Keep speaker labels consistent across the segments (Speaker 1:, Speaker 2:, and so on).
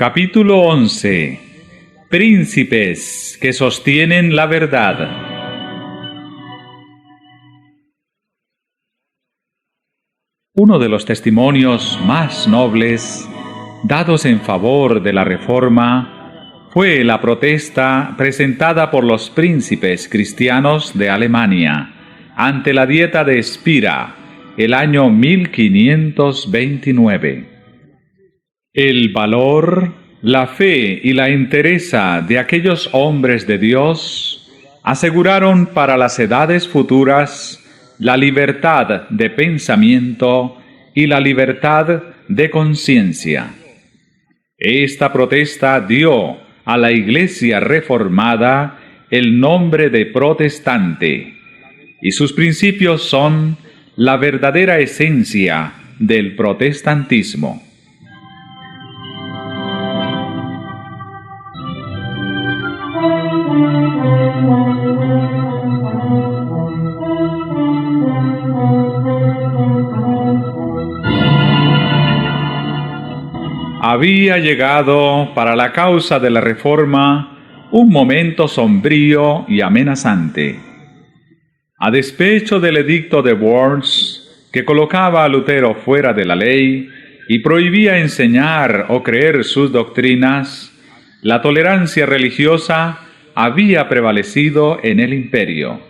Speaker 1: Capítulo 11. Príncipes que sostienen la verdad. Uno de los testimonios más nobles dados en favor de la Reforma fue la protesta presentada por los príncipes cristianos de Alemania ante la Dieta de Spira, el año 1529. El valor, la fe y la entereza de aquellos hombres de Dios aseguraron para las edades futuras la libertad de pensamiento y la libertad de conciencia. Esta protesta dio a la Iglesia reformada el nombre de protestante, y sus principios son la verdadera esencia del protestantismo. Había llegado para la causa de la Reforma un momento sombrío y amenazante. A despecho del edicto de Worms, que colocaba a Lutero fuera de la ley y prohibía enseñar o creer sus doctrinas, la tolerancia religiosa había prevalecido en el imperio.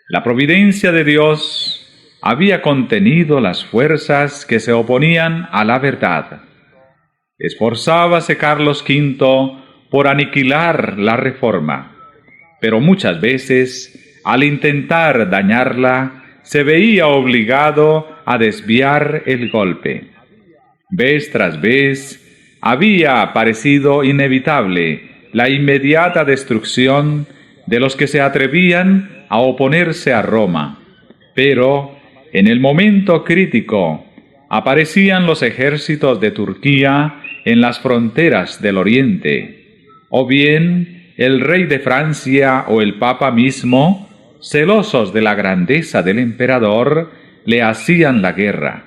Speaker 1: La providencia de Dios había contenido las fuerzas que se oponían a la verdad. Esforzábase Carlos V por aniquilar la Reforma, pero muchas veces, al intentar dañarla, se veía obligado a desviar el golpe. Vez tras vez, había parecido inevitable la inmediata destrucción de los que se atrevían a oponerse a Roma, pero en el momento crítico aparecían los ejércitos de Turquía en las fronteras del Oriente, o bien el rey de Francia o el Papa mismo, celosos de la grandeza del emperador, le hacían la guerra.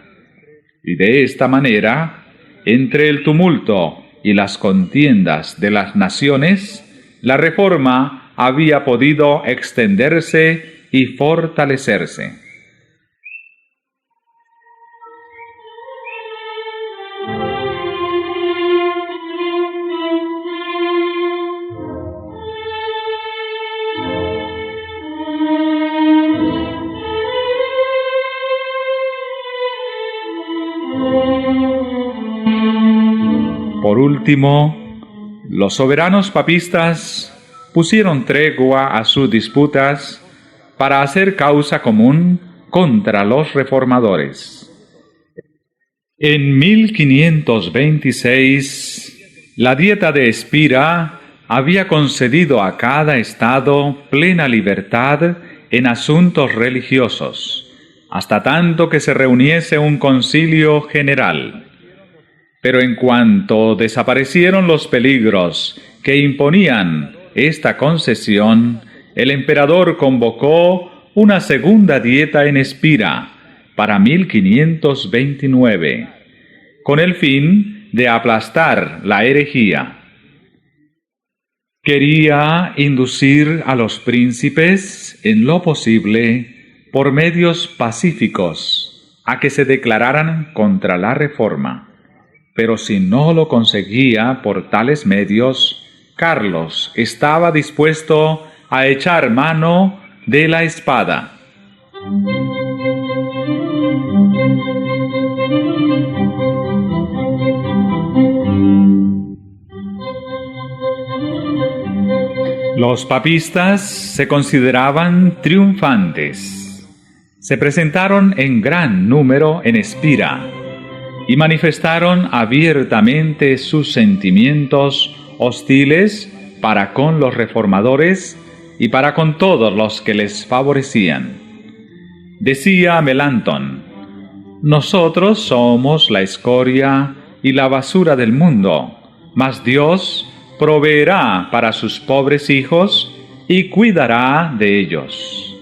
Speaker 1: Y de esta manera, entre el tumulto y las contiendas de las naciones, la Reforma había podido extenderse y fortalecerse. Por último, los soberanos papistas pusieron tregua a sus disputas para hacer causa común contra los reformadores. En 1526, la Dieta de Spira había concedido a cada estado plena libertad en asuntos religiosos, hasta tanto que se reuniese un concilio general. Pero en cuanto desaparecieron los peligros que imponían esta concesión, el emperador convocó una segunda dieta en Spira para 1529, con el fin de aplastar la herejía. Quería inducir a los príncipes, en lo posible, por medios pacíficos, a que se declararan contra la Reforma. Pero si no lo conseguía por tales medios, Carlos estaba dispuesto a echar mano de la espada. Los papistas se consideraban triunfantes. Se presentaron en gran número en Spira y manifestaron abiertamente sus sentimientos hostiles para con los reformadores y para con todos los que les favorecían. Decía Melanchthon: nosotros somos la escoria y la basura del mundo, mas Dios proveerá para sus pobres hijos y cuidará de ellos.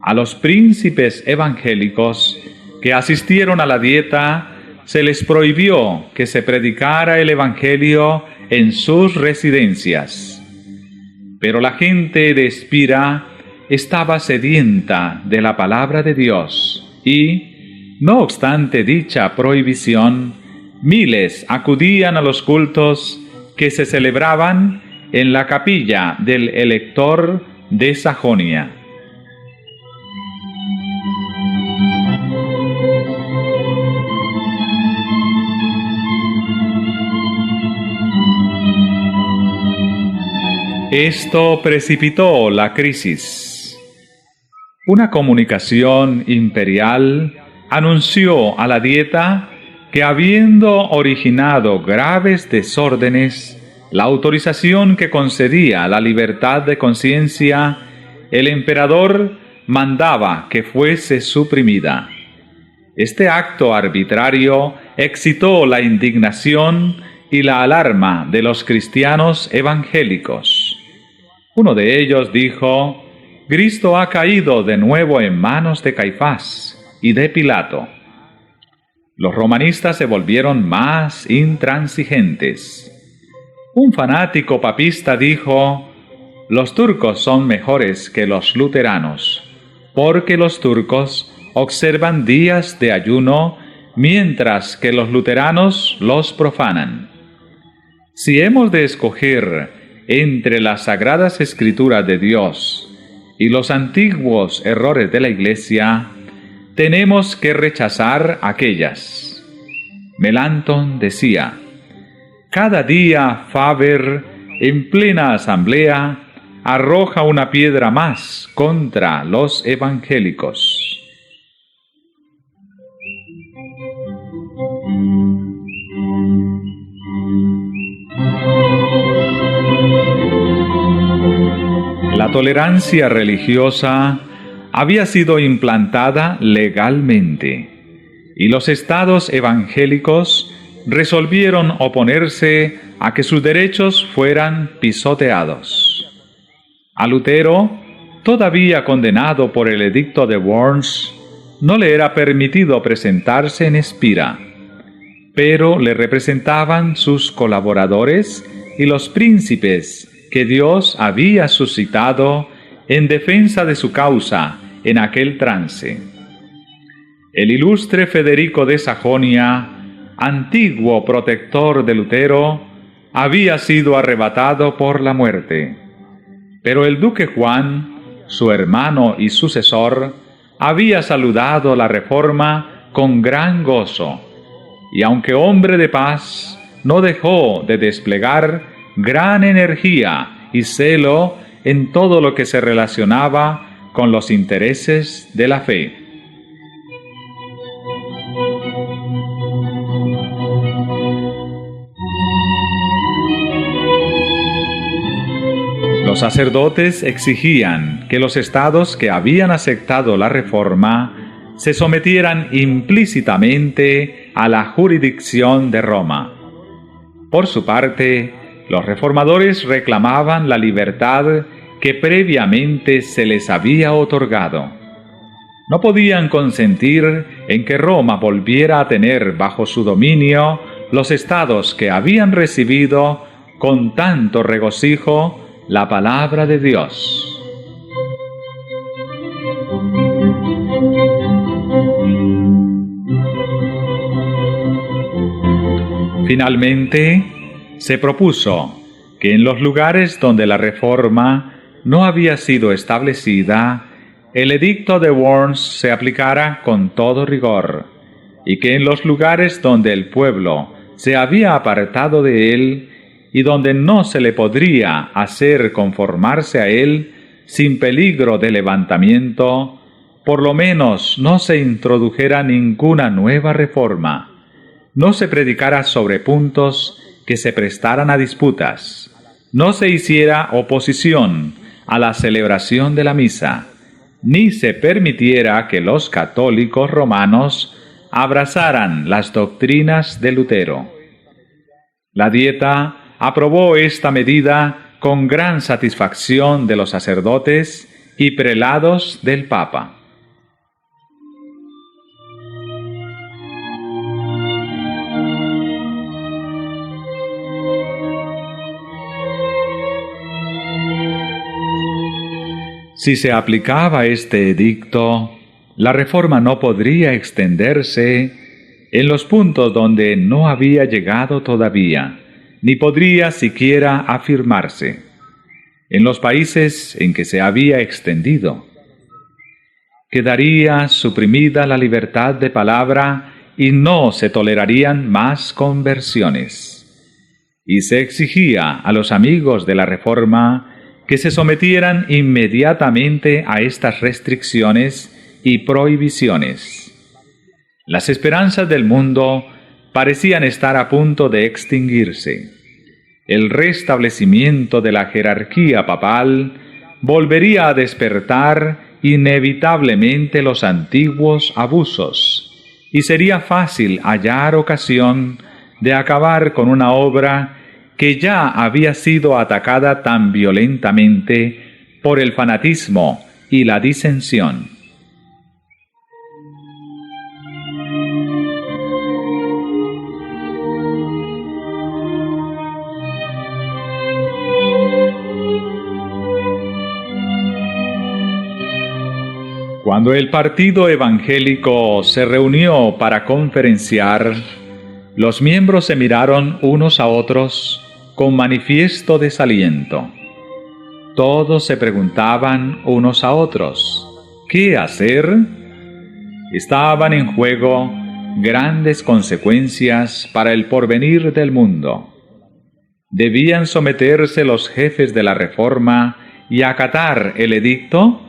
Speaker 1: A los príncipes evangélicos que asistieron a la dieta se les prohibió que se predicara el Evangelio en sus residencias. Pero la gente de Espira estaba sedienta de la palabra de Dios y, no obstante dicha prohibición, miles acudían a los cultos que se celebraban en la capilla del Elector de Sajonia. Esto precipitó la crisis. Una comunicación imperial anunció a la Dieta que, habiendo originado graves desórdenes, la autorización que concedía la libertad de conciencia, el emperador mandaba que fuese suprimida. Este acto arbitrario excitó la indignación y la alarma de los cristianos evangélicos. Uno de ellos dijo: «Cristo ha caído de nuevo en manos de Caifás y de Pilato». Los romanistas se volvieron más intransigentes. Un fanático papista dijo: «Los turcos son mejores que los luteranos, porque los turcos observan días de ayuno, mientras que los luteranos los profanan». Si hemos de escoger entre las sagradas escrituras de Dios y los antiguos errores de la Iglesia, tenemos que rechazar aquellas. Melanchthon decía: «Cada día Faber, en plena asamblea, arroja una piedra más contra los evangélicos». La tolerancia religiosa había sido implantada legalmente, y los estados evangélicos resolvieron oponerse a que sus derechos fueran pisoteados. A Lutero, todavía condenado por el edicto de Worms, no le era permitido presentarse en Espira, pero le representaban sus colaboradores y los príncipes que Dios había suscitado en defensa de su causa en aquel trance. El ilustre Federico de Sajonia, antiguo protector de Lutero, había sido arrebatado por la muerte. Pero el duque Juan, su hermano y sucesor, había saludado la reforma con gran gozo, y aunque hombre de paz, no dejó de desplegar gran energía y celo en todo lo que se relacionaba con los intereses de la fe. Los sacerdotes exigían que los estados que habían aceptado la reforma se sometieran implícitamente a la jurisdicción de Roma. Por su parte, los reformadores reclamaban la libertad que previamente se les había otorgado. No podían consentir en que Roma volviera a tener bajo su dominio los estados que habían recibido con tanto regocijo la palabra de Dios. Finalmente, se propuso que en los lugares donde la reforma no había sido establecida, el edicto de Worms se aplicara con todo rigor, y que en los lugares donde el pueblo se había apartado de él y donde no se le podría hacer conformarse a él sin peligro de levantamiento, por lo menos no se introdujera ninguna nueva reforma, no se predicara sobre puntos que se prestaran a disputas, no se hiciera oposición a la celebración de la misa, ni se permitiera que los católicos romanos abrazaran las doctrinas de Lutero. La Dieta aprobó esta medida con gran satisfacción de los sacerdotes y prelados del Papa. Si se aplicaba este edicto, la reforma no podría extenderse en los puntos donde no había llegado todavía, ni podría siquiera afirmarse en los países en que se había extendido. Quedaría suprimida la libertad de palabra y no se tolerarían más conversiones. Y se exigía a los amigos de la Reforma que se sometieran inmediatamente a estas restricciones y prohibiciones. Las esperanzas del mundo parecían estar a punto de extinguirse. El restablecimiento de la jerarquía papal volvería a despertar inevitablemente los antiguos abusos, y sería fácil hallar ocasión de acabar con una obra que ya había sido atacada tan violentamente por el fanatismo y la disensión. Cuando el partido evangélico se reunió para conferenciar, los miembros se miraron unos a otros con manifiesto desaliento. Todos se preguntaban unos a otros, ¿qué hacer? Estaban en juego grandes consecuencias para el porvenir del mundo. ¿Debían someterse los jefes de la Reforma y acatar el edicto?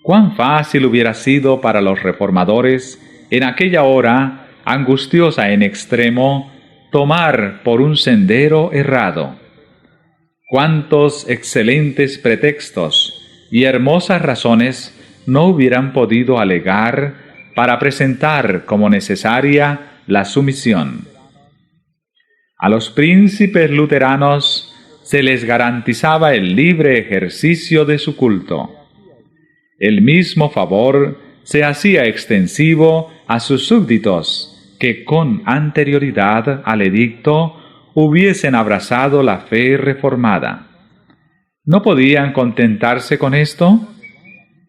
Speaker 1: Cuán fácil hubiera sido para los reformadores, en aquella hora angustiosa en extremo, tomar por un sendero errado. Cuántos excelentes pretextos y hermosas razones no hubieran podido alegar para presentar como necesaria la sumisión. A los príncipes luteranos se les garantizaba el libre ejercicio de su culto. El mismo favor se hacía extensivo a sus súbditos, que con anterioridad al edicto hubiesen abrazado la fe reformada. ¿No podían contentarse con esto?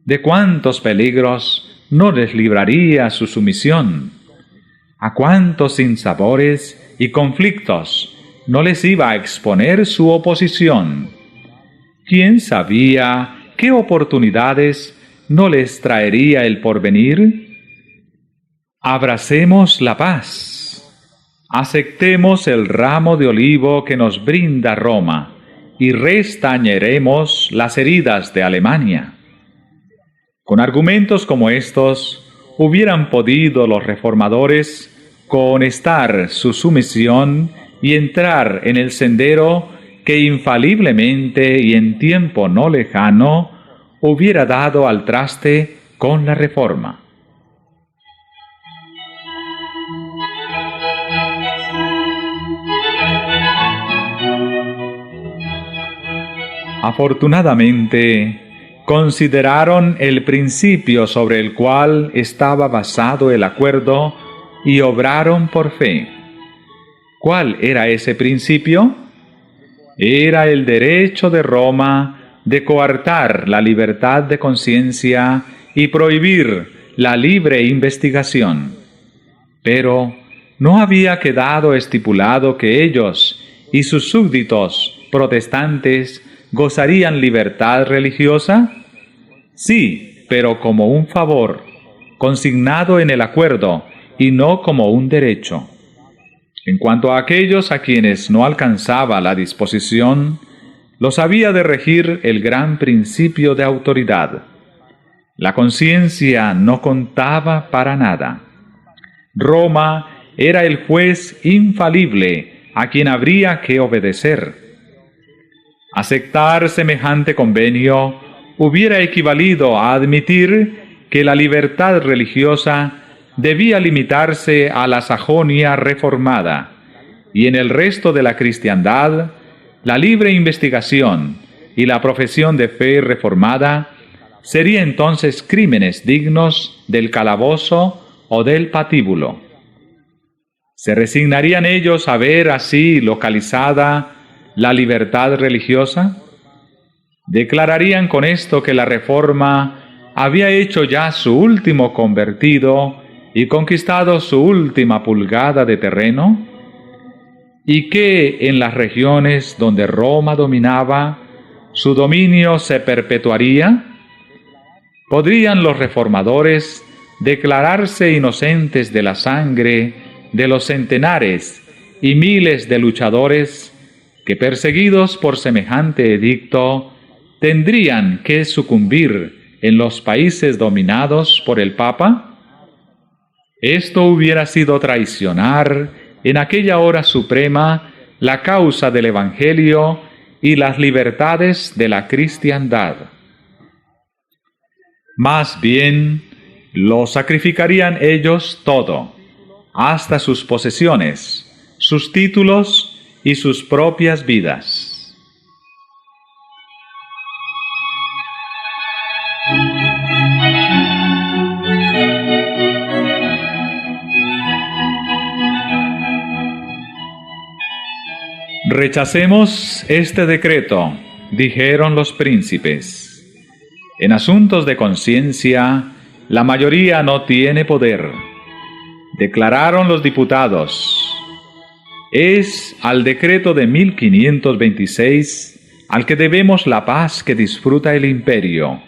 Speaker 1: ¿De cuántos peligros no les libraría su sumisión? ¿A cuántos sinsabores y conflictos no les iba a exponer su oposición? ¿Quién sabía qué oportunidades no les traería el porvenir? Abracemos la paz. Aceptemos el ramo de olivo que nos brinda Roma y restañeremos las heridas de Alemania. Con argumentos como estos, hubieran podido los reformadores cohonestar su sumisión y entrar en el sendero que infaliblemente y en tiempo no lejano hubiera dado al traste con la Reforma. Afortunadamente, consideraron el principio sobre el cual estaba basado el acuerdo y obraron por fe. ¿Cuál era ese principio? Era el derecho de Roma de coartar la libertad de conciencia y prohibir la libre investigación. Pero ¿no había quedado estipulado que ellos y sus súbditos protestantes gozarían libertad religiosa? Sí, pero como un favor, consignado en el acuerdo y no como un derecho. En cuanto a aquellos a quienes no alcanzaba la disposición, los había de regir el gran principio de autoridad. La conciencia no contaba para nada. Roma era el juez infalible a quien habría que obedecer. Aceptar semejante convenio hubiera equivalido a admitir que la libertad religiosa debía limitarse a la Sajonia reformada, y en el resto de la cristiandad, la libre investigación y la profesión de fe reformada serían entonces crímenes dignos del calabozo o del patíbulo. ¿Se resignarían ellos a ver así localizada la libertad religiosa? Declararían con esto que la Reforma había hecho ya su último convertido y conquistado su última pulgada de terreno, y que en las regiones donde Roma dominaba, su dominio se perpetuaría. ¿Podrían los reformadores declararse inocentes de la sangre de los centenares y miles de luchadores que, perseguidos por semejante edicto, tendrían que sucumbir en los países dominados por el Papa? Esto hubiera sido traicionar en aquella hora suprema la causa del Evangelio y las libertades de la cristiandad. Más bien, lo sacrificarían ellos todo, hasta sus posesiones, sus títulos y sus propias vidas. Rechacemos este decreto, dijeron los príncipes. En asuntos de conciencia, la mayoría no tiene poder. Declararon los diputados. Es al decreto de 1526 al que debemos la paz que disfruta el imperio.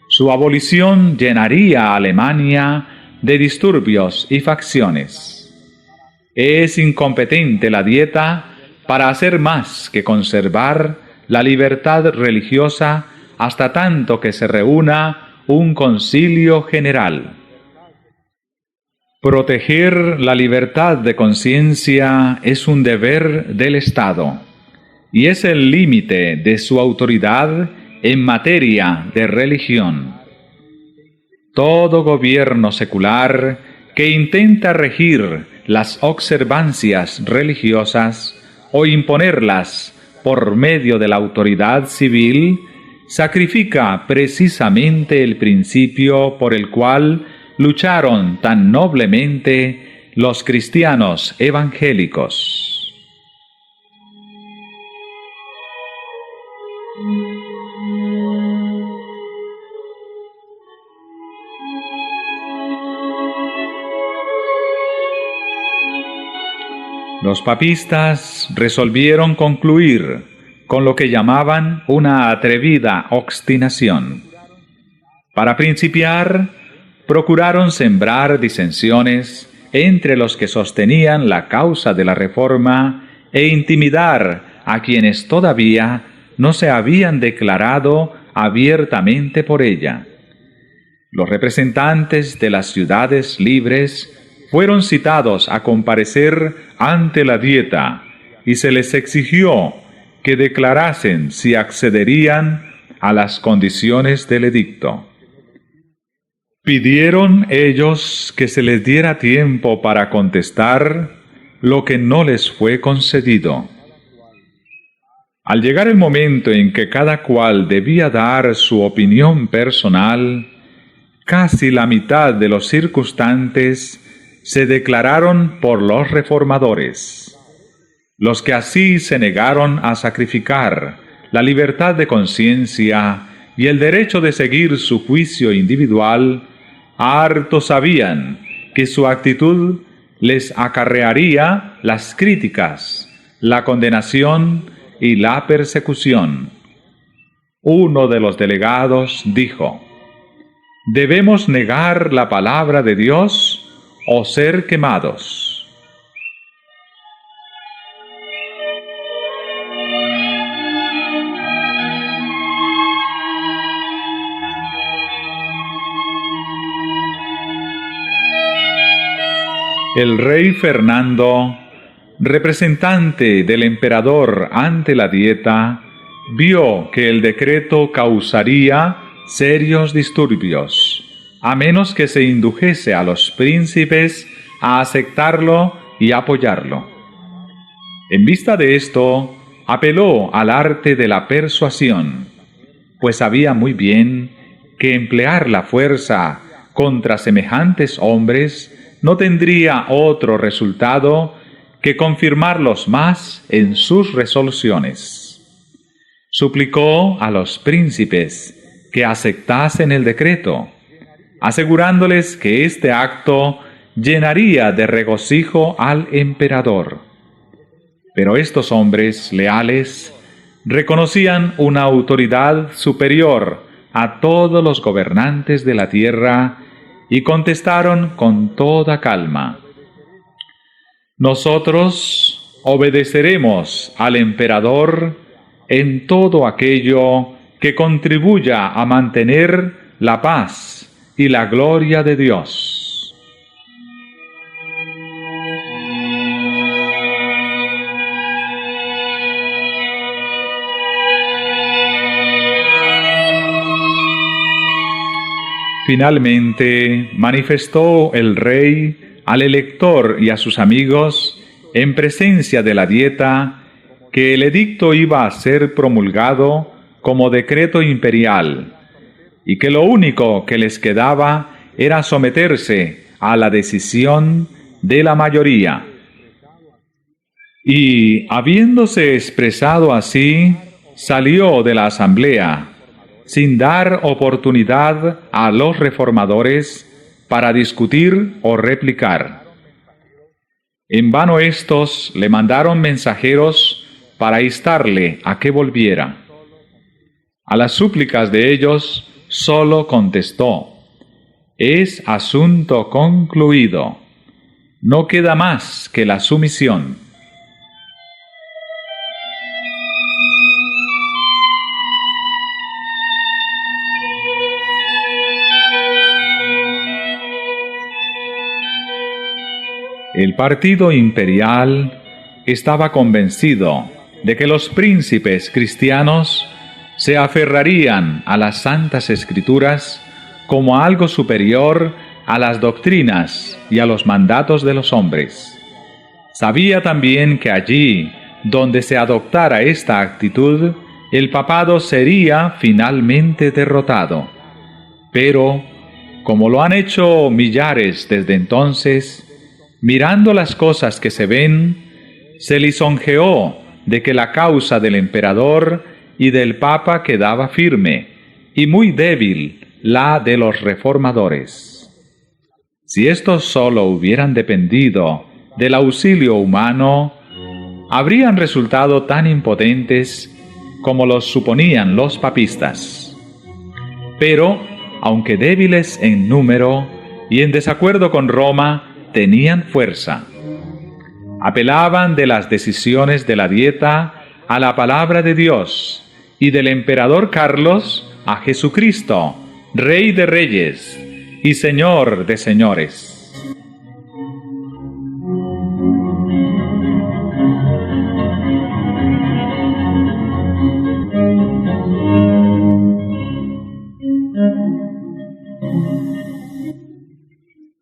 Speaker 1: Su abolición llenaría a Alemania de disturbios y facciones. Es incompetente la Dieta para hacer más que conservar la libertad religiosa hasta tanto que se reúna un concilio general. Proteger la libertad de conciencia es un deber del Estado y es el límite de su autoridad en materia de religión. Todo gobierno secular que intenta regir las observancias religiosas o imponerlas por medio de la autoridad civil, sacrifica precisamente el principio por el cual lucharon tan noblemente los cristianos evangélicos. Los papistas resolvieron concluir con lo que llamaban una atrevida obstinación. Para principiar, procuraron sembrar disensiones entre los que sostenían la causa de la Reforma e intimidar a quienes todavía no se habían declarado abiertamente por ella. Los representantes de las ciudades libres fueron citados a comparecer ante la Dieta y se les exigió que declarasen si accederían a las condiciones del edicto. Pidieron ellos que se les diera tiempo para contestar, lo que no les fue concedido. Al llegar el momento en que cada cual debía dar su opinión personal, casi la mitad de los circunstantes se declararon por los reformadores. Los que así se negaron a sacrificar la libertad de conciencia y el derecho de seguir su juicio individual, harto sabían que su actitud les acarrearía las críticas, la condenación y la persecución. Uno de los delegados dijo: «¿Debemos negar la palabra de Dios o ser quemados?». El rey Fernando, representante del emperador ante la Dieta, vio que el decreto causaría serios disturbios, a menos que se indujese a los príncipes a aceptarlo y apoyarlo. En vista de esto, apeló al arte de la persuasión, pues sabía muy bien que emplear la fuerza contra semejantes hombres no tendría otro resultado que confirmarlos más en sus resoluciones. suplicó a los príncipes que aceptasen el decreto, asegurándoles que este acto llenaría de regocijo al emperador. Pero estos hombres leales reconocían una autoridad superior a todos los gobernantes de la tierra y contestaron con toda calma: nosotros obedeceremos al emperador en todo aquello que contribuya a mantener la paz y la gloria de Dios. Finalmente manifestó el rey al elector y a sus amigos, en presencia de la Dieta, que el edicto iba a ser promulgado como decreto imperial, y que lo único que les quedaba era someterse a la decisión de la mayoría. Y, habiéndose expresado así, salió de la asamblea, sin dar oportunidad a los reformadores para discutir o replicar. En vano éstos le mandaron mensajeros para instarle a que volviera. A las súplicas de ellos sólo contestó: es asunto concluido. No queda más que la sumisión. El partido imperial estaba convencido de que los príncipes cristianos se aferrarían a las Santas Escrituras como a algo superior a las doctrinas y a los mandatos de los hombres. Sabía también que allí donde se adoptara esta actitud, el papado sería finalmente derrotado. Pero, como lo han hecho millares desde entonces, mirando las cosas que se ven, se lisonjeó de que la causa del emperador y del papa quedaba firme, y muy débil la de los reformadores. Si estos sólo hubieran dependido del auxilio humano, habrían resultado tan impotentes como los suponían los papistas. Pero, aunque débiles en número y en desacuerdo con Roma, tenían fuerza. Apelaban de las decisiones de la Dieta a la palabra de Dios y del emperador Carlos a Jesucristo, Rey de Reyes y Señor de Señores.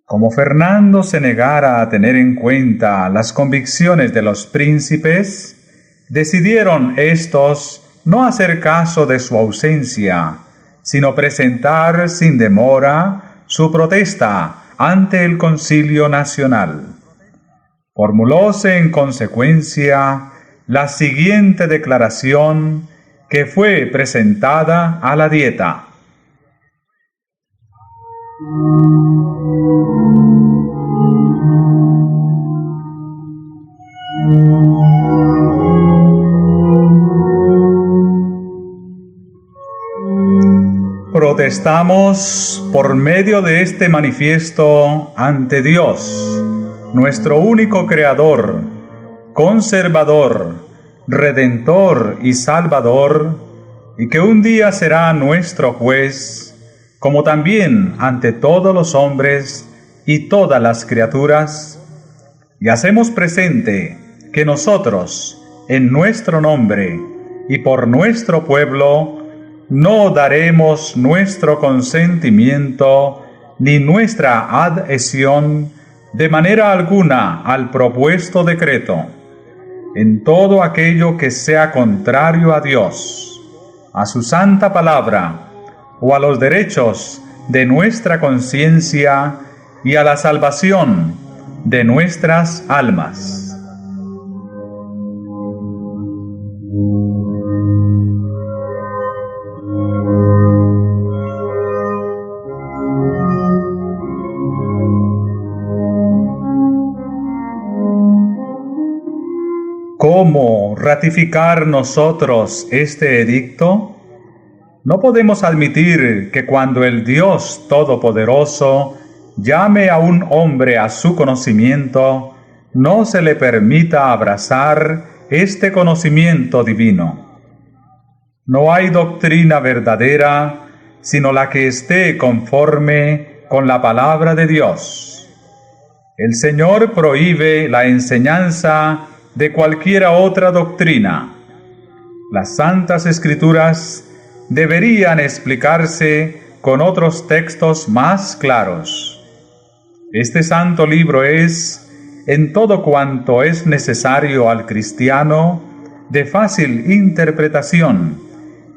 Speaker 1: Como Fernando se negara a tener en cuenta las convicciones de los príncipes, decidieron éstos no hacer caso de su ausencia, sino presentar sin demora su protesta ante el Concilio Nacional. Formulóse en consecuencia la siguiente declaración que fue presentada a la Dieta. Protestamos por medio de este manifiesto ante Dios, nuestro único Creador, conservador, redentor y salvador, y que un día será nuestro juez, como también ante todos los hombres y todas las criaturas, y hacemos presente que nosotros, en nuestro nombre y por nuestro pueblo, no daremos nuestro consentimiento ni nuestra adhesión de manera alguna al propuesto decreto, en todo aquello que sea contrario a Dios, a su santa palabra, o a los derechos de nuestra conciencia y a la salvación de nuestras almas. ¿cómo ratificar nosotros este edicto? No podemos admitir que cuando el Dios Todopoderoso llame a un hombre a su conocimiento, no se le permita abrazar este conocimiento divino. No hay doctrina verdadera sino la que esté conforme con la palabra de Dios. El Señor prohíbe la enseñanza de cualquiera otra doctrina. Las Santas Escrituras deberían explicarse con otros textos más claros. Este santo libro es, en todo cuanto es necesario al cristiano, de fácil interpretación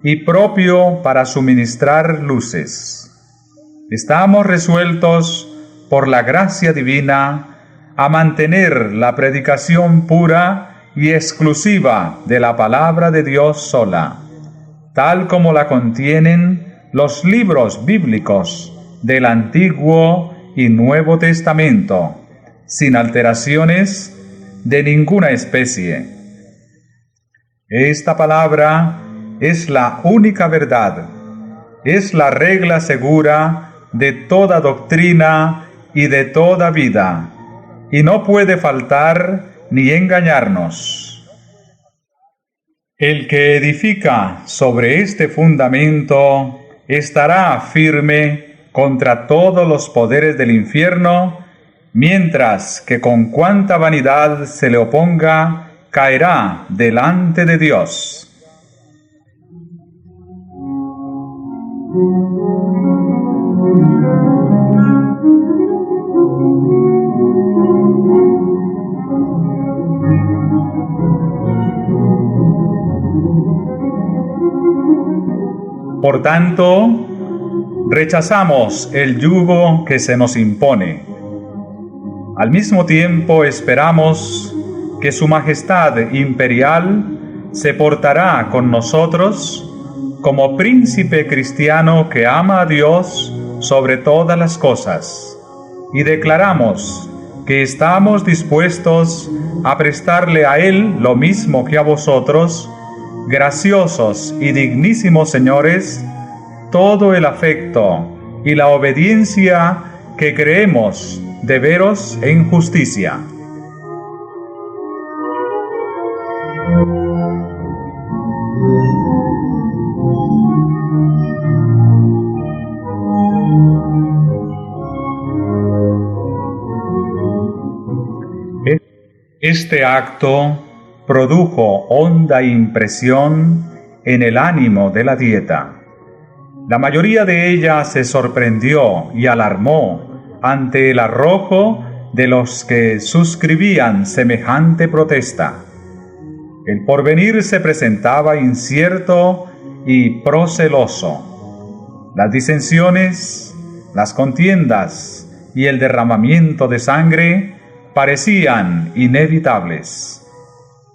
Speaker 1: y propio para suministrar luces. Estamos resueltos, por la gracia divina, a mantener la predicación pura y exclusiva de la palabra de Dios sola, tal como la contienen los libros bíblicos del Antiguo y Nuevo Testamento, sin alteraciones de ninguna especie. Esta palabra es la única verdad, es la regla segura de toda doctrina y de toda vida, y no puede faltar ni engañarnos. El que edifica sobre este fundamento estará firme contra todos los poderes del infierno, mientras que con cuanta vanidad se le oponga, caerá delante de Dios. Por tanto, rechazamos el yugo que se nos impone. Al mismo tiempo esperamos que Su Majestad Imperial se portará con nosotros como príncipe cristiano que ama a Dios sobre todas las cosas, y declaramos que estamos dispuestos a prestarle a Él lo mismo que a vosotros, graciosos y dignísimos señores, todo el afecto y la obediencia que creemos deberos en justicia. Este acto produjo honda impresión en el ánimo de la Dieta. La mayoría de ella se sorprendió y alarmó ante el arrojo de los que suscribían semejante protesta. El porvenir se presentaba incierto y proceloso. Las disensiones, las contiendas y el derramamiento de sangre parecían inevitables.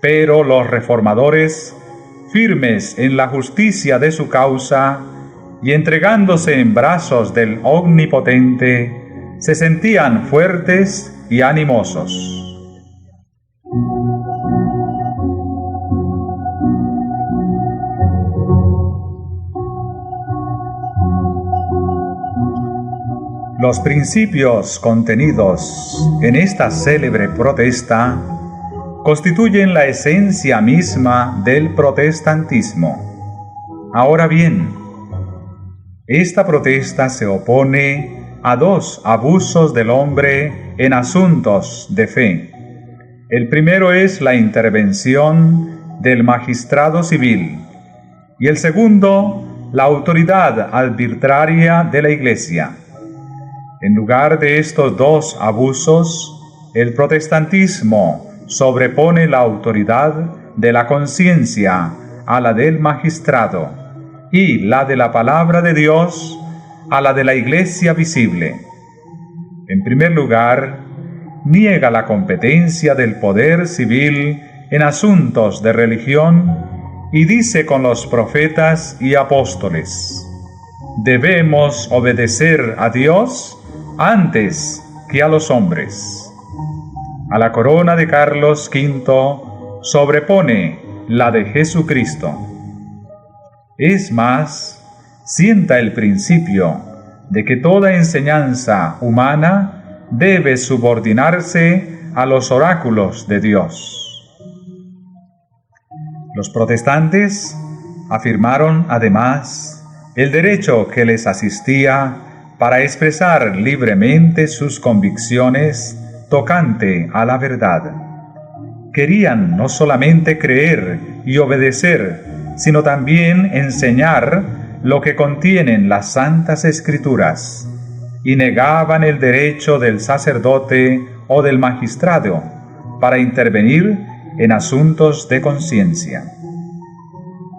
Speaker 1: Pero los reformadores, firmes en la justicia de su causa y entregándose en brazos del Omnipotente, se sentían fuertes y animosos. Los principios contenidos en esta célebre protesta constituyen la esencia misma del protestantismo. Ahora bien, esta protesta se opone a dos abusos del hombre en asuntos de fe. El primero es la intervención del magistrado civil y el segundo, la autoridad arbitraria de la Iglesia. En lugar de estos dos abusos, el protestantismo sobrepone la autoridad de la conciencia a la del magistrado y la de la palabra de Dios a la de la Iglesia visible. En primer lugar, niega la competencia del poder civil en asuntos de religión y dice con los profetas y apóstoles: debemos obedecer a Dios antes que a los hombres. A la corona de Carlos V sobrepone la de Jesucristo. Es más, sienta el principio de que toda enseñanza humana debe subordinarse a los oráculos de Dios. Los protestantes afirmaron además el derecho que les asistía para expresar libremente sus convicciones tocante a la verdad. Querían no solamente creer y obedecer, sino también enseñar lo que contienen las Santas Escrituras, y negaban el derecho del sacerdote o del magistrado para intervenir en asuntos de conciencia.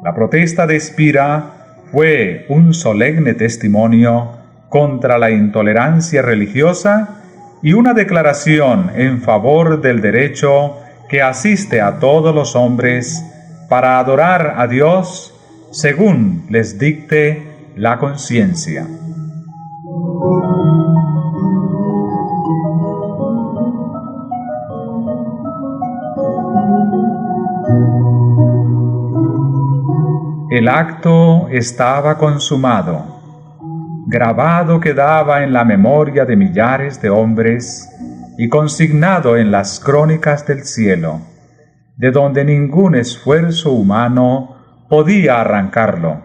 Speaker 1: La protesta de Spira fue un solemne testimonio contra la intolerancia religiosa y una declaración en favor del derecho que asiste a todos los hombres para adorar a Dios según les dicte la conciencia. El acto estaba consumado. Grabado quedaba en la memoria de millares de hombres y consignado en las crónicas del cielo, de donde ningún esfuerzo humano podía arrancarlo.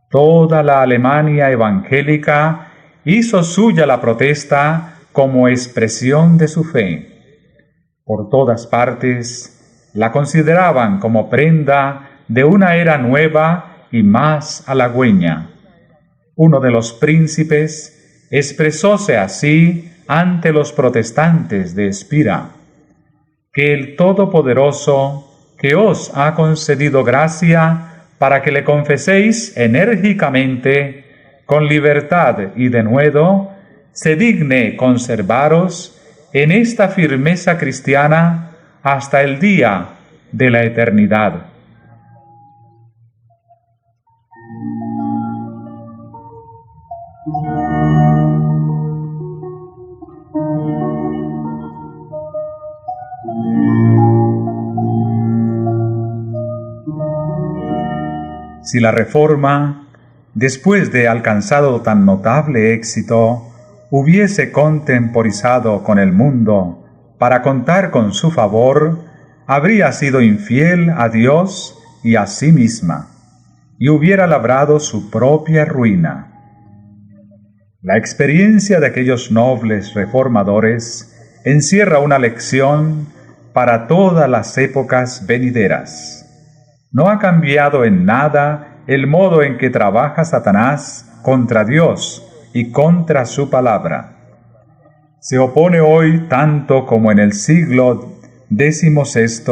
Speaker 1: Toda la Alemania evangélica hizo suya la protesta como expresión de su fe. Por todas partes la consideraban como prenda de una era nueva y más halagüeña. Uno de los príncipes expresóse así ante los protestantes de Spira: que el Todopoderoso, que os ha concedido gracia para que le confeséis enérgicamente, con libertad y denuedo, se digne conservaros en esta firmeza cristiana hasta el día de la eternidad. Si la Reforma, después de alcanzado tan notable éxito, hubiese contemporizado con el mundo para contar con su favor, habría sido infiel a Dios y a sí misma, y hubiera labrado su propia ruina. La experiencia de aquellos nobles reformadores encierra una lección para todas las épocas venideras. No ha cambiado en nada el modo en que trabaja Satanás contra Dios y contra su palabra. Se opone hoy tanto como en el siglo XVI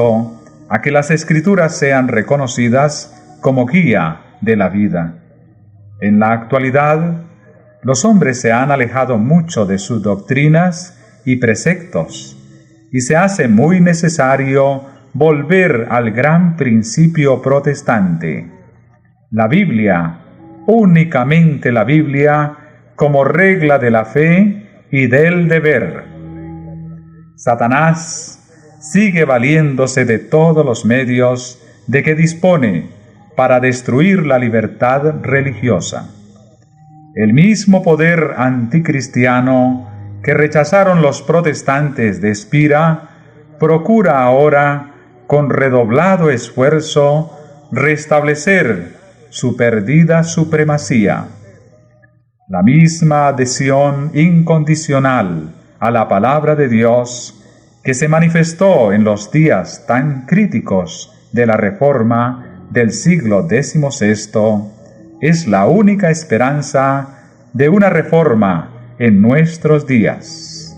Speaker 1: a que las Escrituras sean reconocidas como guía de la vida. En la actualidad, los hombres se han alejado mucho de sus doctrinas y preceptos, y se hace muy necesario volver al gran principio protestante: la Biblia, únicamente la Biblia, como regla de la fe y del deber. Satanás sigue valiéndose de todos los medios de que dispone para destruir la libertad religiosa. El mismo poder anticristiano que rechazaron los protestantes de Spira procura ahora, con redoblado esfuerzo, restablecer su perdida supremacía. La misma adhesión incondicional a la palabra de Dios que se manifestó en los días tan críticos de la Reforma del siglo XVI es la única esperanza de una reforma en nuestros días.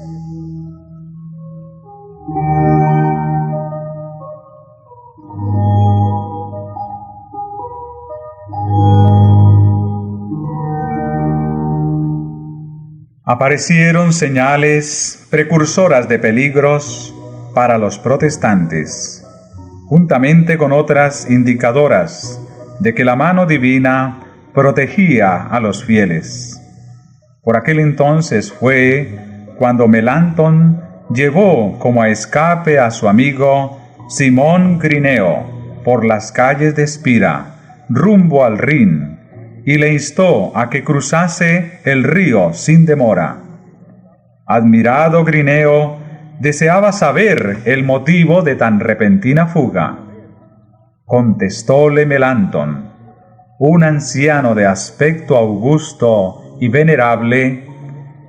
Speaker 1: Aparecieron señales precursoras de peligros para los protestantes, juntamente con otras indicadoras de que la mano divina protegía a los fieles. Por aquel entonces fue cuando Melanchthon llevó como a escape a su amigo Simón Grineo, por las calles de Espira, rumbo al Rin, y le instó a que cruzase el río sin demora. Admirado Grineo deseaba saber el motivo de tan repentina fuga. Contestóle Melantón, un anciano de aspecto augusto y venerable,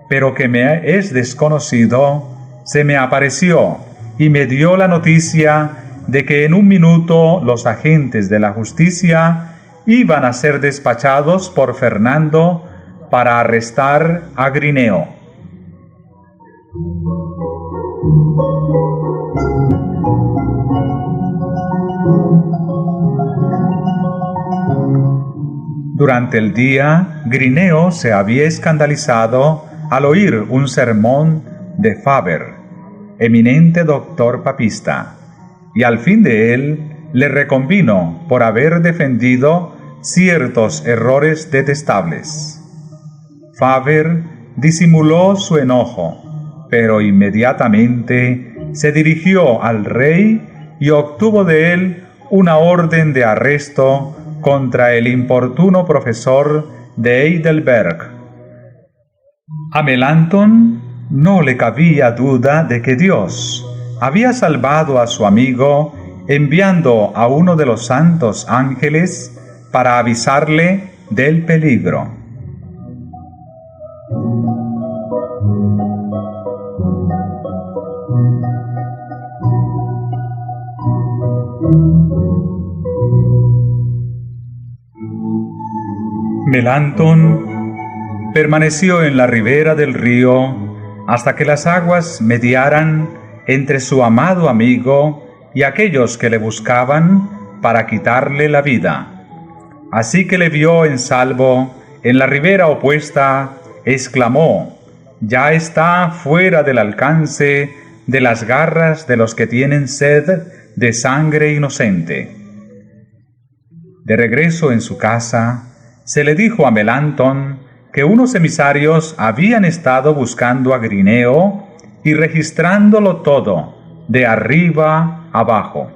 Speaker 1: pero que me es desconocido, se me apareció y me dio la noticia de que en un minuto los agentes de la justicia iban a ser despachados por Fernando para arrestar a Grineo. Durante el día, Grineo se había escandalizado al oír un sermón de Faber, eminente doctor papista, y al fin de él le reconvino por haber defendido ciertos errores detestables. Faber disimuló su enojo, pero inmediatamente se dirigió al rey y obtuvo de él una orden de arresto contra el importuno profesor de Heidelberg. A Melantón no le cabía duda de que Dios había salvado a su amigo enviando a uno de los santos ángeles para avisarle del peligro. Melantón permaneció en la ribera del río hasta que las aguas mediaran entre su amado amigo y aquellos que le buscaban para quitarle la vida. Así que le vio en salvo en la ribera opuesta, exclamó: «Ya está fuera del alcance de las garras de los que tienen sed de sangre inocente». De regreso en su casa, se le dijo a Melantón que unos emisarios habían estado buscando a Grineo y registrándolo todo, de arriba abajo.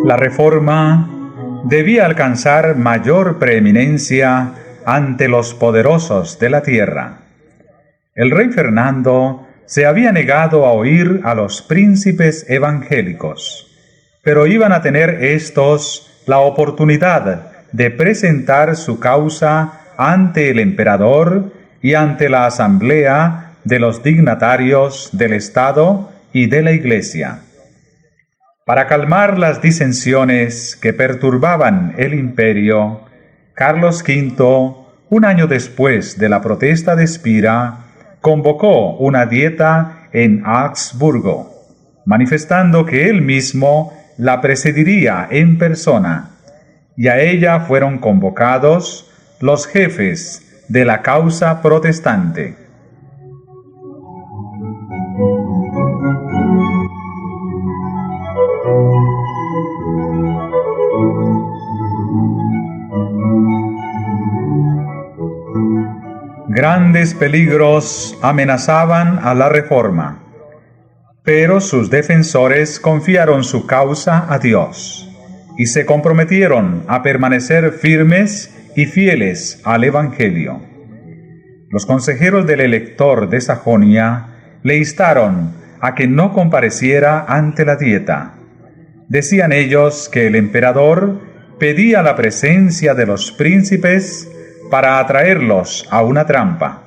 Speaker 1: La reforma debía alcanzar mayor preeminencia ante los poderosos de la tierra. El rey Fernando se había negado a oír a los príncipes evangélicos, pero iban a tener éstos la oportunidad de presentar su causa ante el emperador y ante la asamblea de los dignatarios del Estado y de la Iglesia. Para calmar las disensiones que perturbaban el imperio, Carlos V, un año después de la protesta de Espira, convocó una dieta en Augsburgo, manifestando que él mismo la presidiría en persona, y a ella fueron convocados los jefes de la causa protestante. Grandes peligros amenazaban a la reforma, pero sus defensores confiaron su causa a Dios y se comprometieron a permanecer firmes y fieles al Evangelio. Los consejeros del elector de Sajonia le instaron a que no compareciera ante la dieta. Decían ellos que el emperador pedía la presencia de los príncipes para atraerlos a una trampa.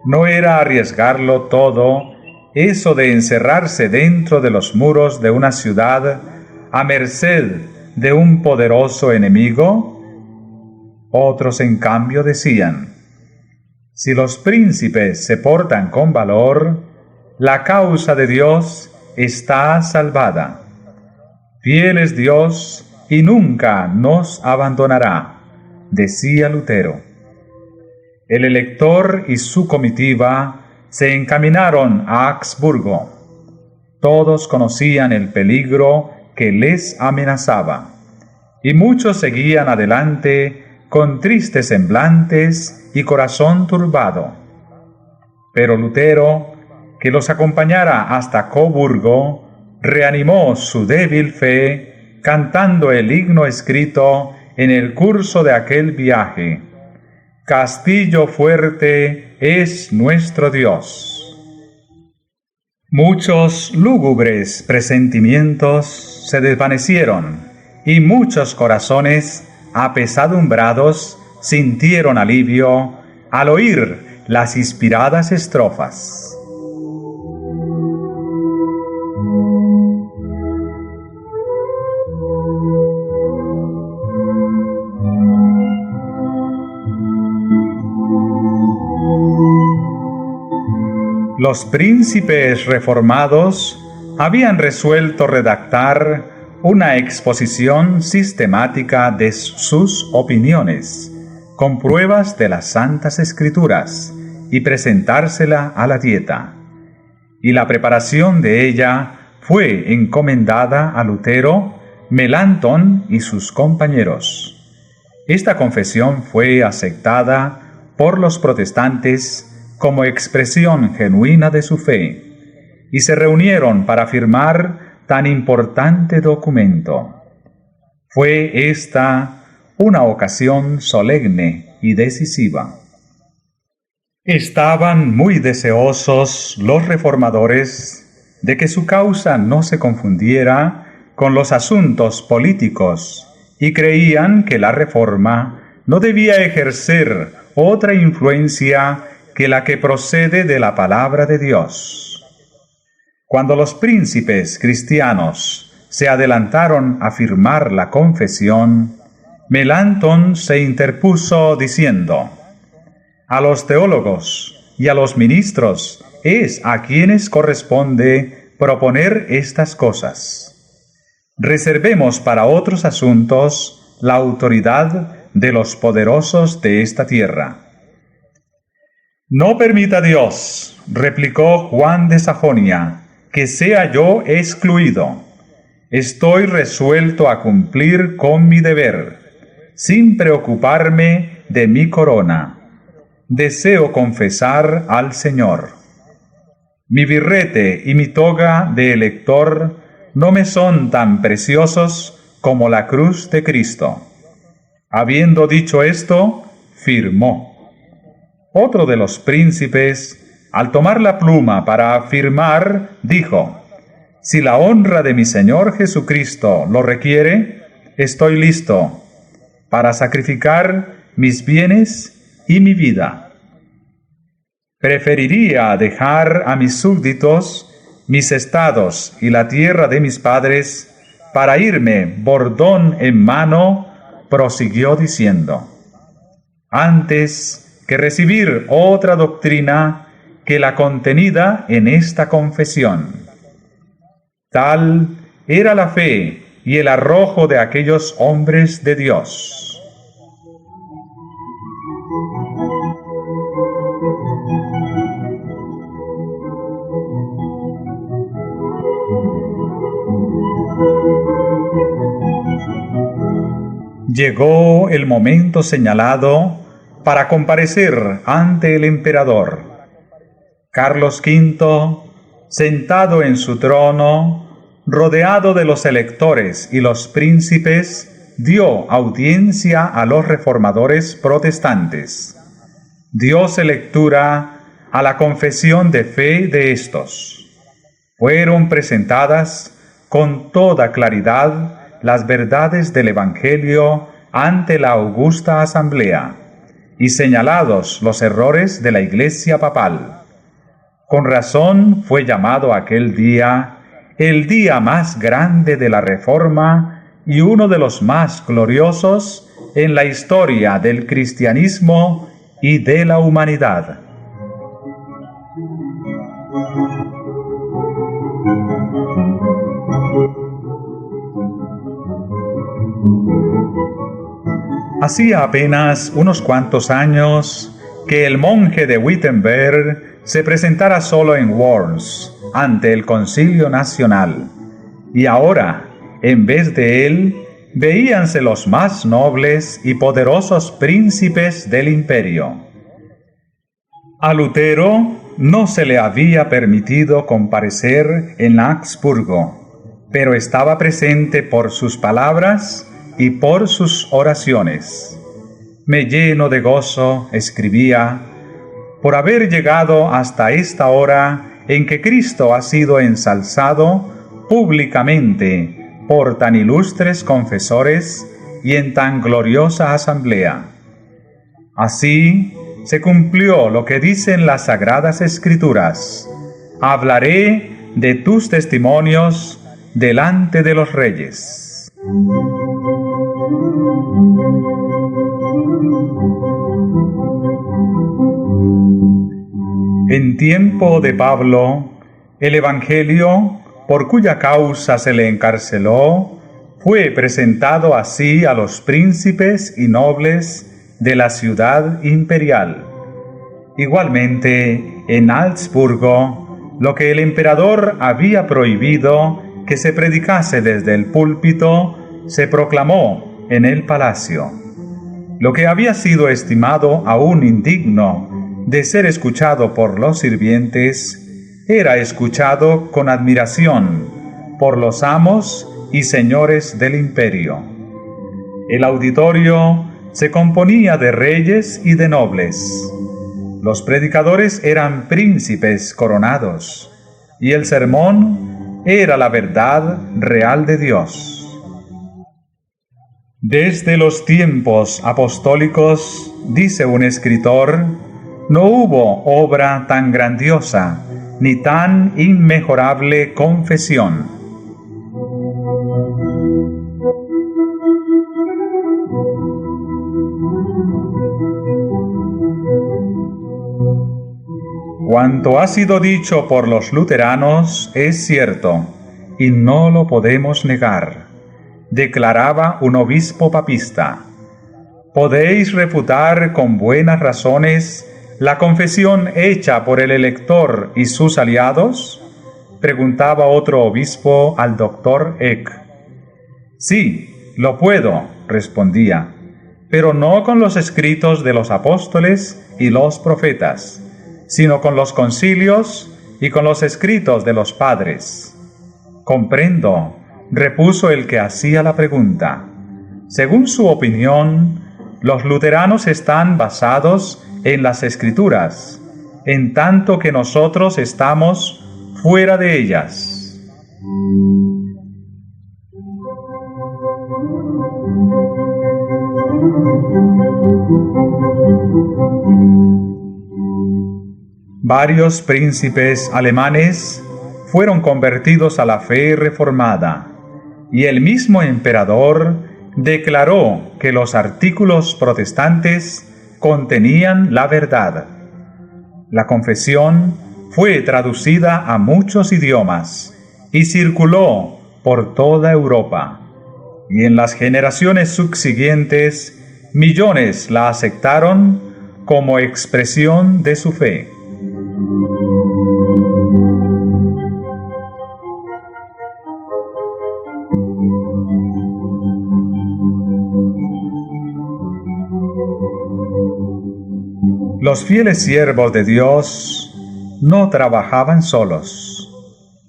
Speaker 1: No era arriesgarlo todo eso de encerrarse dentro de los muros de una ciudad a merced de un poderoso enemigo. Otros, en cambio, decían: si los príncipes se portan con valor, la causa de Dios está salvada. Fiel es Dios y nunca nos abandonará, decía Lutero. El elector y su comitiva se encaminaron a Augsburgo. Todos conocían el peligro que les amenazaba, y muchos seguían adelante con tristes semblantes y corazón turbado. Pero Lutero, que los acompañara hasta Coburgo, reanimó su débil fe cantando el himno escrito en el curso de aquel viaje: Castillo fuerte es nuestro Dios. Muchos lúgubres presentimientos se desvanecieron y muchos corazones apesadumbrados sintieron alivio al oír las inspiradas estrofas. Los príncipes reformados habían resuelto redactar una exposición sistemática de sus opiniones, con pruebas de las Santas Escrituras, y presentársela a la Dieta. Y la preparación de ella fue encomendada a Lutero, Melanchthon y sus compañeros. Esta confesión fue aceptada por los protestantes como expresión genuina de su fe, y se reunieron para firmar tan importante documento. Fue esta una ocasión solemne y decisiva. Estaban muy deseosos los reformadores de que su causa no se confundiera con los asuntos políticos, y creían que la reforma no debía ejercer otra influencia que la que procede de la palabra de Dios. Cuando los príncipes cristianos se adelantaron a firmar la confesión, Melanchthon se interpuso diciendo: a los teólogos y a los ministros es a quienes corresponde proponer estas cosas. Reservemos para otros asuntos la autoridad de los poderosos de esta tierra. No permita Dios, replicó Juan de Sajonia, que sea yo excluido. Estoy resuelto a cumplir con mi deber, sin preocuparme de mi corona. Deseo confesar al Señor. Mi birrete y mi toga de elector no me son tan preciosos como la cruz de Cristo. Habiendo dicho esto, firmó. Otro de los príncipes, al tomar la pluma para firmar, dijo: si la honra de mi Señor Jesucristo lo requiere, estoy listo para sacrificar mis bienes y mi vida. Preferiría dejar a mis súbditos, mis estados y la tierra de mis padres para irme bordón en mano, prosiguió diciendo, antes que recibir otra doctrina que la contenida en esta confesión. Tal era la fe y el arrojo de aquellos hombres de Dios. Llegó el momento señalado para comparecer ante el emperador. Carlos V, sentado en su trono, rodeado de los electores y los príncipes, dio audiencia a los reformadores protestantes. Dióse lectura a la confesión de fe de estos. Fueron presentadas con toda claridad las verdades del Evangelio ante la augusta asamblea, y señalados los errores de la Iglesia papal. Con razón fue llamado aquel día el día más grande de la Reforma y uno de los más gloriosos en la historia del cristianismo y de la humanidad. Hacía apenas unos cuantos años que el monje de Wittenberg se presentara solo en Worms ante el Concilio Nacional, y ahora, en vez de él, veíanse los más nobles y poderosos príncipes del imperio. A Lutero no se le había permitido comparecer en Augsburgo, pero estaba presente por sus palabras y por sus oraciones. Me lleno de gozo, escribía, por haber llegado hasta esta hora en que Cristo ha sido ensalzado públicamente por tan ilustres confesores y en tan gloriosa asamblea. Así se cumplió lo que dicen las Sagradas Escrituras: hablaré de tus testimonios delante de los reyes. En tiempo de Pablo, el Evangelio, por cuya causa se le encarceló, fue presentado así a los príncipes y nobles de la ciudad imperial. Igualmente, en Augsburgo, lo que el emperador había prohibido que se predicase desde el púlpito, se proclamó en el palacio. Lo que había sido estimado aún indigno de ser escuchado por los sirvientes, era escuchado con admiración por los amos y señores del imperio. El auditorio se componía de reyes y de nobles. Los predicadores eran príncipes coronados, y el sermón era la verdad real de Dios. Desde los tiempos apostólicos, dice un escritor, no hubo obra tan grandiosa, ni tan inmejorable confesión. Cuanto ha sido dicho por los luteranos es cierto, y no lo podemos negar, declaraba un obispo papista. ¿Podéis refutar con buenas razones la confesión hecha por el elector y sus aliados? Preguntaba otro obispo al doctor Eck. Sí, lo puedo, respondía, pero no con los escritos de los apóstoles y los profetas, sino con los concilios y con los escritos de los padres. Comprendo, repuso el que hacía la pregunta. Según su opinión, los luteranos están basados en las Escrituras, en tanto que nosotros estamos fuera de ellas. Varios príncipes alemanes fueron convertidos a la fe reformada, y el mismo emperador declaró que los artículos protestantes contenían la verdad. La confesión fue traducida a muchos idiomas y circuló por toda Europa, y en las generaciones subsiguientes millones la aceptaron como expresión de su fe. Los fieles siervos de Dios no trabajaban solos.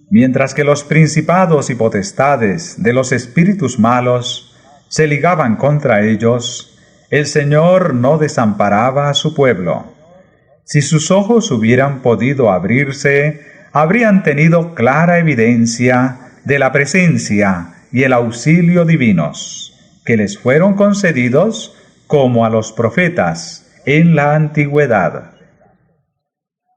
Speaker 1: Mientras que los principados y potestades de los espíritus malos se ligaban contra ellos, el Señor no desamparaba a su pueblo. Si sus ojos hubieran podido abrirse, habrían tenido clara evidencia de la presencia y el auxilio divinos, que les fueron concedidos como a los profetas en la antigüedad.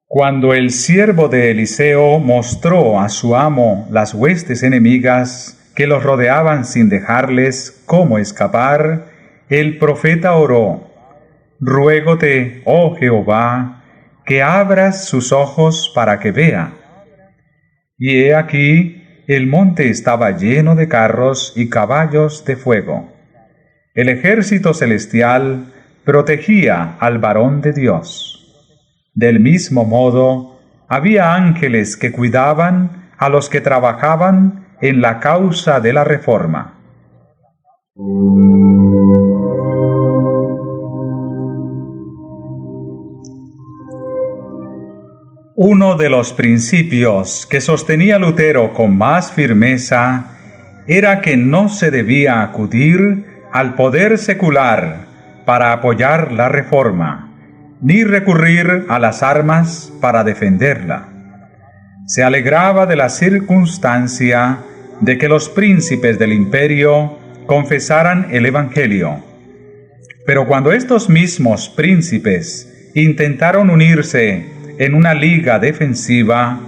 Speaker 1: Cuando el siervo de Eliseo mostró a su amo las huestes enemigas que los rodeaban sin dejarles cómo escapar, el profeta oró: «Ruégote, oh Jehová, que abras sus ojos para que vea». Y he aquí, el monte estaba lleno de carros y caballos de fuego. El ejército celestial protegía al varón de Dios. Del mismo modo, había ángeles que cuidaban a los que trabajaban en la causa de la reforma. Uno de los principios que sostenía Lutero con más firmeza era que no se debía acudir al poder secular para apoyar la reforma, ni recurrir a las armas para defenderla. Se alegraba de la circunstancia de que los príncipes del imperio confesaran el Evangelio. Pero cuando estos mismos príncipes intentaron unirse en una liga defensiva,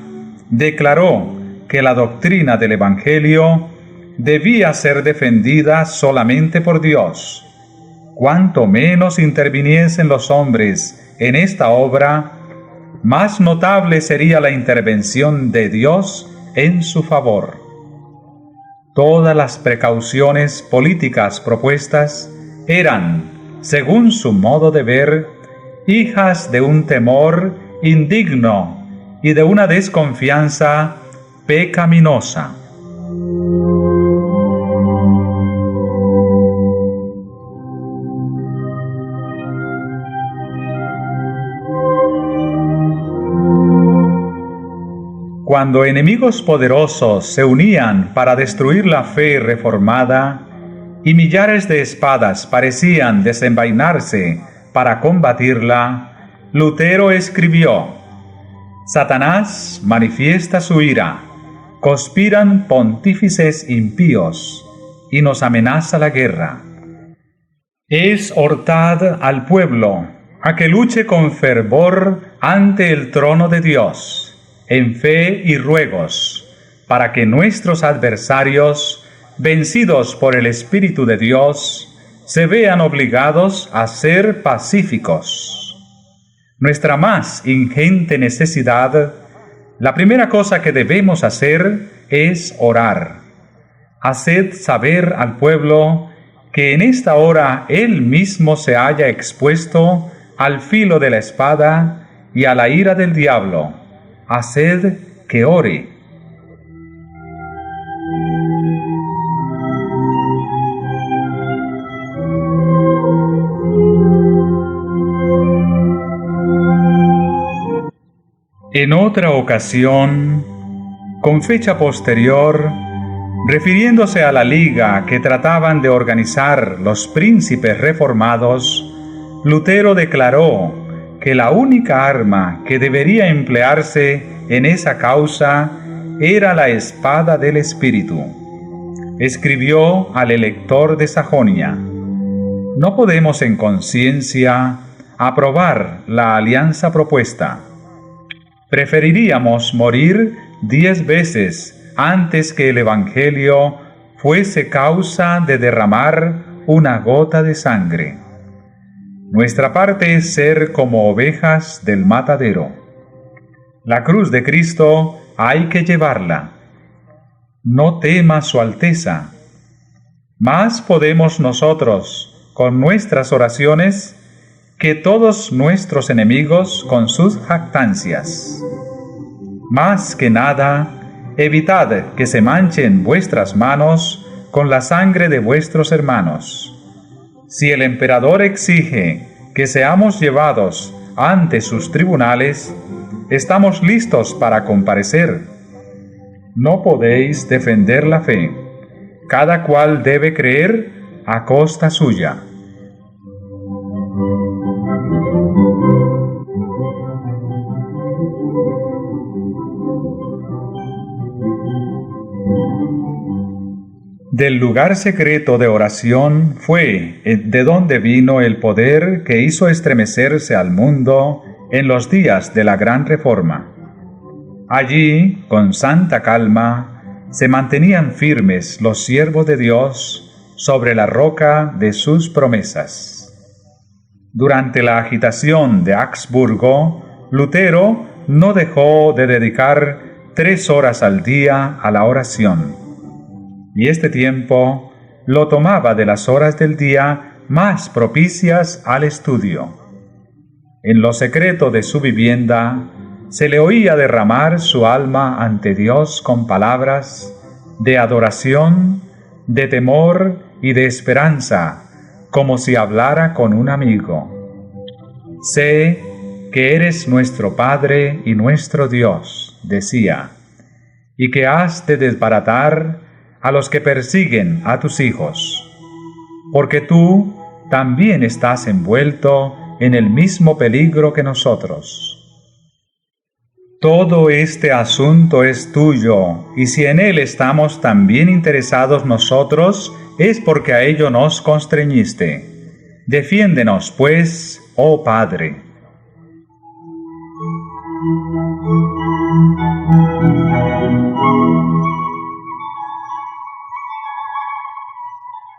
Speaker 1: declaró que la doctrina del Evangelio debía ser defendida solamente por Dios. Cuanto menos interviniesen los hombres en esta obra, más notable sería la intervención de Dios en su favor. Todas las precauciones políticas propuestas eran, según su modo de ver, hijas de un temor indigno y de una desconfianza pecaminosa. Cuando enemigos poderosos se unían para destruir la fe reformada y millares de espadas parecían desenvainarse para combatirla, Lutero escribió: Satanás manifiesta su ira, conspiran pontífices impíos y nos amenaza la guerra. Exhortad al pueblo a que luche con fervor ante el trono de Dios, en fe y ruegos, para que nuestros adversarios, vencidos por el Espíritu de Dios, se vean obligados a ser pacíficos. Nuestra más ingente necesidad, la primera cosa que debemos hacer es orar. Haced saber al pueblo que en esta hora él mismo se halla expuesto al filo de la espada y a la ira del diablo. Haced que ore. En otra ocasión, con fecha posterior, refiriéndose a la liga que trataban de organizar los príncipes reformados, Lutero declaró que la única arma que debería emplearse en esa causa era la espada del Espíritu. Escribió al elector de Sajonia: no podemos en conciencia aprobar la alianza propuesta. Preferiríamos morir 10 veces antes que el Evangelio fuese causa de derramar una gota de sangre. Nuestra parte es ser como ovejas del matadero. La cruz de Cristo hay que llevarla. No tema su Alteza. Más podemos nosotros, con nuestras oraciones, que todos nuestros enemigos con sus jactancias. Más que nada, evitad que se manchen vuestras manos con la sangre de vuestros hermanos. Si el emperador exige que seamos llevados ante sus tribunales, estamos listos para comparecer. No podéis defender la fe. Cada cual debe creer a costa suya. Del lugar secreto de oración fue de donde vino el poder que hizo estremecerse al mundo en los días de la Gran Reforma. Allí, con santa calma, se mantenían firmes los siervos de Dios sobre la roca de sus promesas. Durante la agitación de Augsburgo, Lutero no dejó de dedicar 3 horas al día a la oración. Y este tiempo lo tomaba de las horas del día más propicias al estudio. En lo secreto de su vivienda se le oía derramar su alma ante Dios con palabras de adoración, de temor y de esperanza, como si hablara con un amigo. Sé que eres nuestro Padre y nuestro Dios, decía, y que has de desbaratar a los que persiguen a tus hijos, porque tú también estás envuelto en el mismo peligro que nosotros. Todo este asunto es tuyo, y si en él estamos también interesados nosotros, es porque a ello nos constreñiste. Defiéndenos, pues, oh Padre.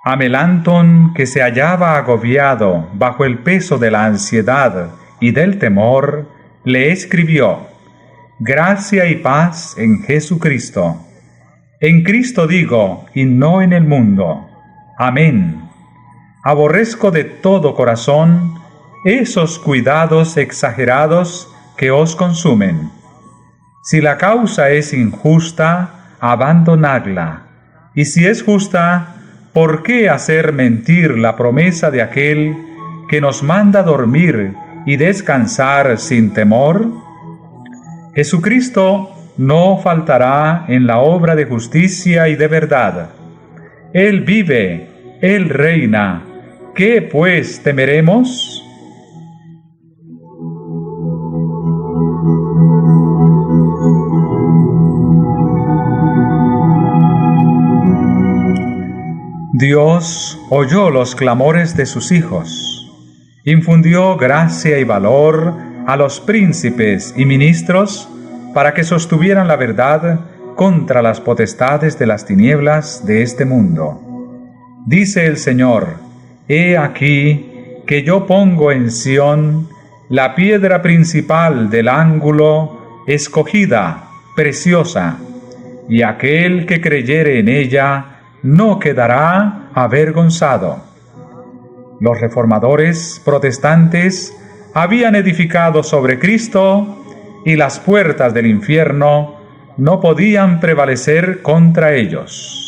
Speaker 1: A Melantón, que se hallaba agobiado bajo el peso de la ansiedad y del temor, le escribió: Gracia y paz en Jesucristo. En Cristo digo, y no en el mundo. Amén. Aborrezco de todo corazón esos cuidados exagerados que os consumen. Si la causa es injusta, abandonadla. Y si es justa, ¿por qué hacer mentir la promesa de aquel que nos manda dormir y descansar sin temor? Jesucristo no faltará en la obra de justicia y de verdad. Él vive, Él reina. ¿Qué pues temeremos? Dios oyó los clamores de sus hijos, infundió gracia y valor a los príncipes y ministros para que sostuvieran la verdad contra las potestades de las tinieblas de este mundo. Dice el Señor: He aquí que yo pongo en Sión la piedra principal del ángulo, escogida, preciosa, y aquel que creyere en ella no quedará avergonzado. Los reformadores protestantes habían edificado sobre Cristo, y las puertas del infierno no podían prevalecer contra ellos.